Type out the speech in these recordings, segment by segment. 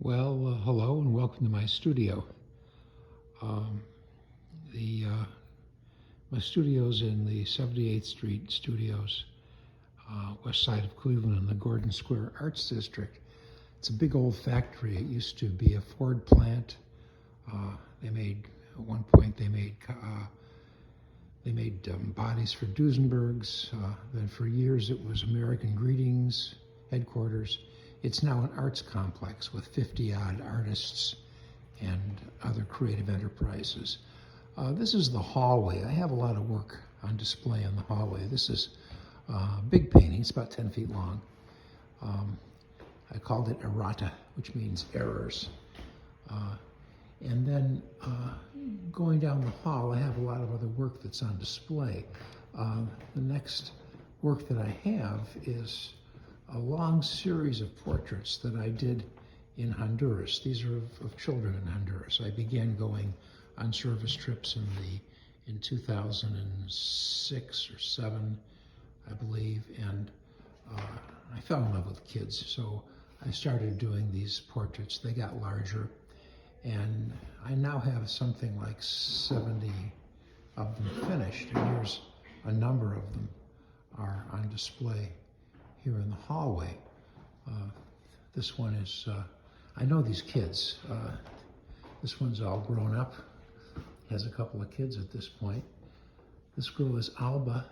Well, hello and welcome to my studio. Um, my studio's in the 78th Street Studios, west side of Cleveland in the Gordon Square Arts District. It's a big old factory. It used to be a Ford plant. At one point they made bodies for Duesenbergs. Then for years it was American Greetings headquarters. It's now an arts complex with 50-odd artists and other creative enterprises. This is the hallway. I have a lot of work on display in the hallway. This is a big painting. It's about 10 feet long. I called it errata, which means errors. And then going down the hall, I have a lot of other work that's on display. The next work that I have is a long series of portraits that I did in Honduras. These are of children in Honduras. I began going on service trips in 2006 or 7, I believe, and I fell in love with kids. So I started doing these portraits. They got larger, and I now have something like 70 of them finished, and here's a number of them are on display here in the hallway. This one is, I know these kids. This one's all grown up, has a couple of kids at this point. This girl is Alba.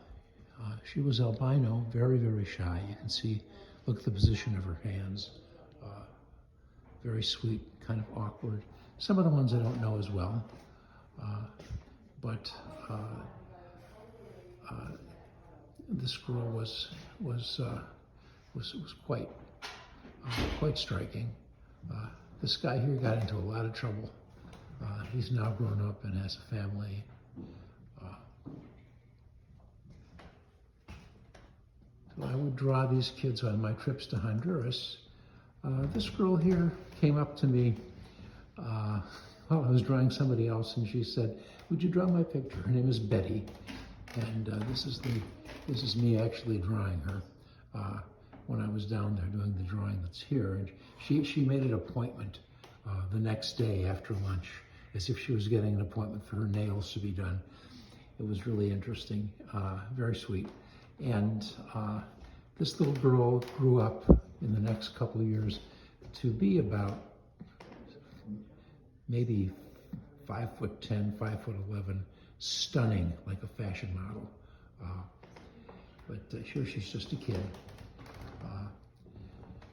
She was albino, very, very shy. You can see, look at the position of her hands. Very sweet, kind of awkward. Some of the ones I don't know as well, but this girl was quite striking. This guy here got into a lot of trouble. He's now grown up and has a family. So I would draw these kids on my trips to Honduras. This girl here came up to me while I was drawing somebody else, and she said, "Would you draw my picture?" Her name is Betty, and this is me actually drawing her when I was down there doing the drawing that's here. And she made an appointment the next day after lunch, as if she was getting an appointment for her nails to be done. It was really interesting, very sweet. And this little girl grew up in the next couple of years to be about maybe 5'10", 5'11", stunning like a fashion model. But sure, she's just a kid.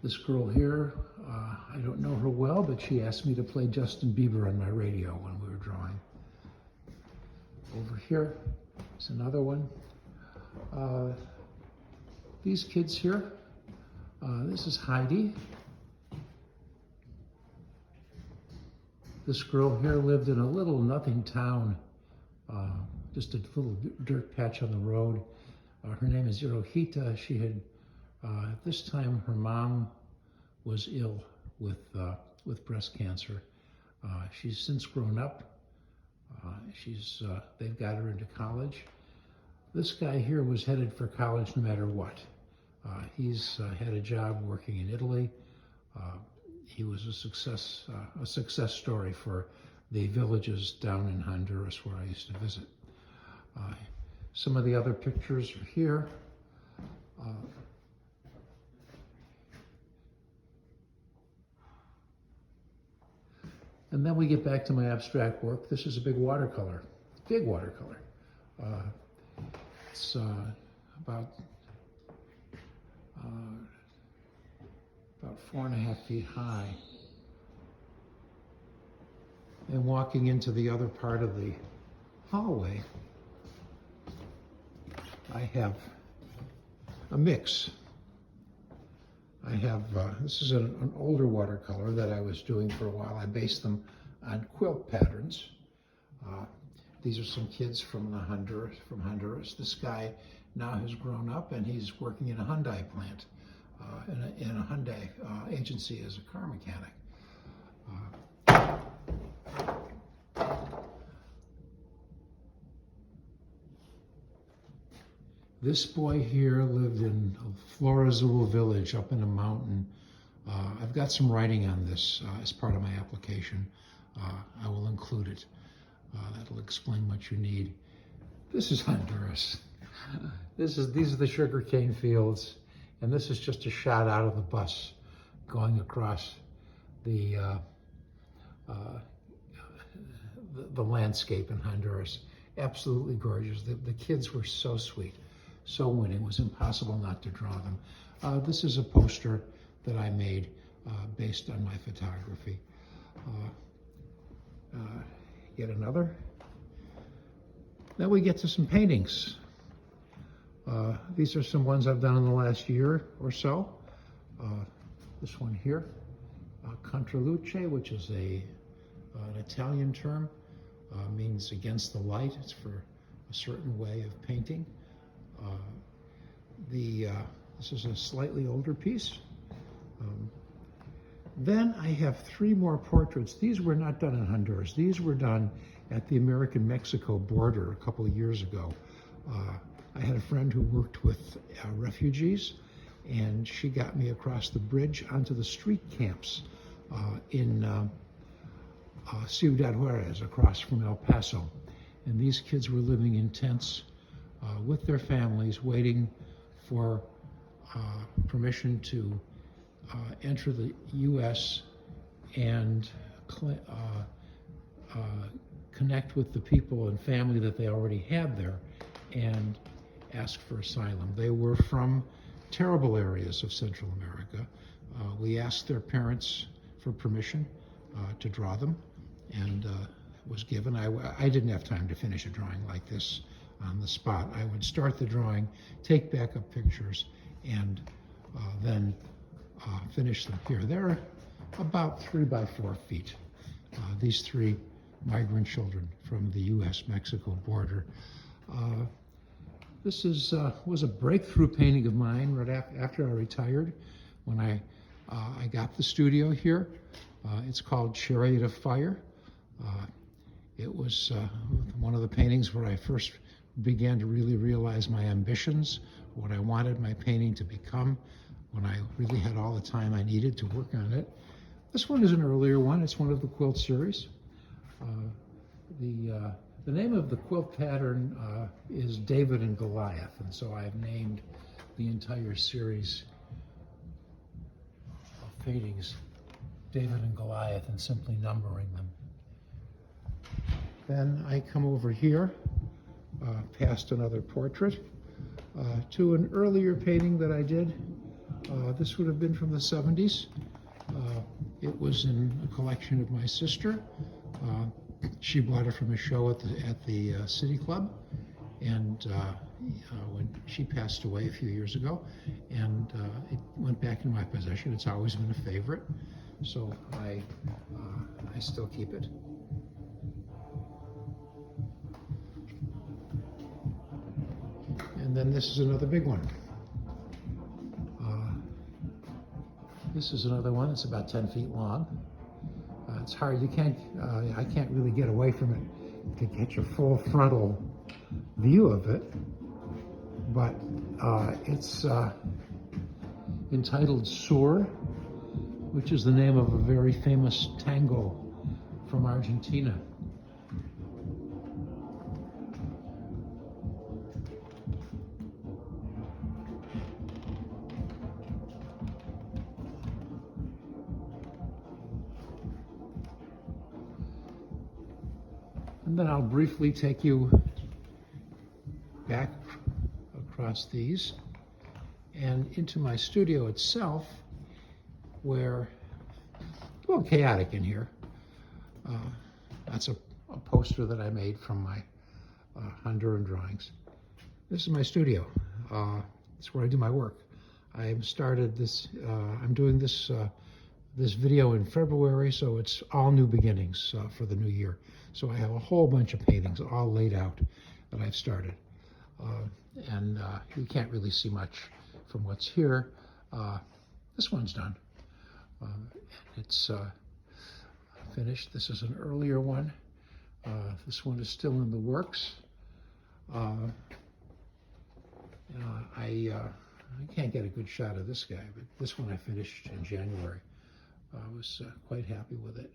This girl here, I don't know her well, but she asked me to play Justin Bieber on my radio when we were drawing. Over here is another one. These kids here, this is Heidi. This girl here lived in a little nothing town, just a little dirt patch on the road. Her name is Hirohita. She had, at this time, her mom was ill with breast cancer. She's since grown up. They've got her into college. This guy here was headed for college no matter what. He's had a job working in Italy. He was a success story for the villages down in Honduras where I used to visit. Some of the other pictures are here. And then we get back to my abstract work. This is a big watercolor. It's about 4.5 feet high. And walking into the other part of the hallway, I have a mix. I have, this is an older watercolor that I was doing for a while. I based them on quilt patterns. These are some kids from Honduras. This guy now has grown up and he's working in a Hyundai plant, in a Hyundai agency as a car mechanic. This boy here lived in a Florazul village up in a mountain I've got some writing on this as part of my application. I will include it. That'll explain what you need. This is Honduras. These are the sugarcane fields, and this is just a shot out of the bus going across the landscape in Honduras. Absolutely gorgeous. The kids were so sweet, so winning. It was impossible not to draw them. This is a poster that I made based on my photography. Yet another. Then we get to some paintings. These are some ones I've done in the last year or so. This one here, Contraluce, which is an Italian term, means against the light. It's for a certain way of painting. This is a slightly older piece. Then I have 3 more portraits. These were not done in Honduras. These were done at the American-Mexico border a couple of years ago. I had a friend who worked with refugees, and she got me across the bridge onto the street camps in Ciudad Juarez, across from El Paso. And these kids were living in tents with their families, waiting for permission to enter the U.S. and connect with the people and family that they already had there and ask for asylum. They were from terrible areas of Central America. We asked their parents for permission to draw them, and it was given. I didn't have time to finish a drawing like this on the spot. I would start the drawing, take backup pictures, and then finish them here. They're about 3 by 4 feet. These 3 migrant children from the U.S.-Mexico border. This was a breakthrough painting of mine right after I retired, when I got the studio here. It's called Chariot of Fire. It was one of the paintings where I first began to really realize my ambitions, what I wanted my painting to become, when I really had all the time I needed to work on it. This one is an earlier one. It's one of the quilt series. The name of the quilt pattern is David and Goliath, and so I've named the entire series of paintings David and Goliath and simply numbering them. Then I come over here, past another portrait, to an earlier painting that I did. This would have been from the 70s. It was in a collection of my sister. She bought it from a show at the City Club, and when she passed away a few years ago, and it went back in my possession. It's always been a favorite, so I still keep it. And then this is another big one. This is another one. It's about 10 feet long. It's hard. I can't really get away from it to get your full frontal view of it. But it's entitled Sur, which is the name of a very famous tango from Argentina. And then I'll briefly take you back across these and into my studio itself, where it's a little chaotic in here. That's a poster that I made from my Honduran drawings. This is my studio. It's where I do my work. I'm doing this video in February, so it's all new beginnings for the new year. So I have a whole bunch of paintings all laid out that I've started. And you can't really see much from what's here. This one's done. It's finished. This is an earlier one. This one is still in the works. I can't get a good shot of this guy, but this one I finished in January. I was quite happy with it.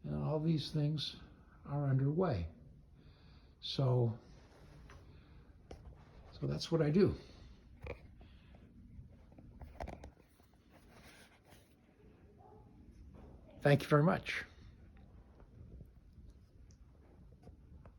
And all these things are underway. So that's what I do. Thank you very much.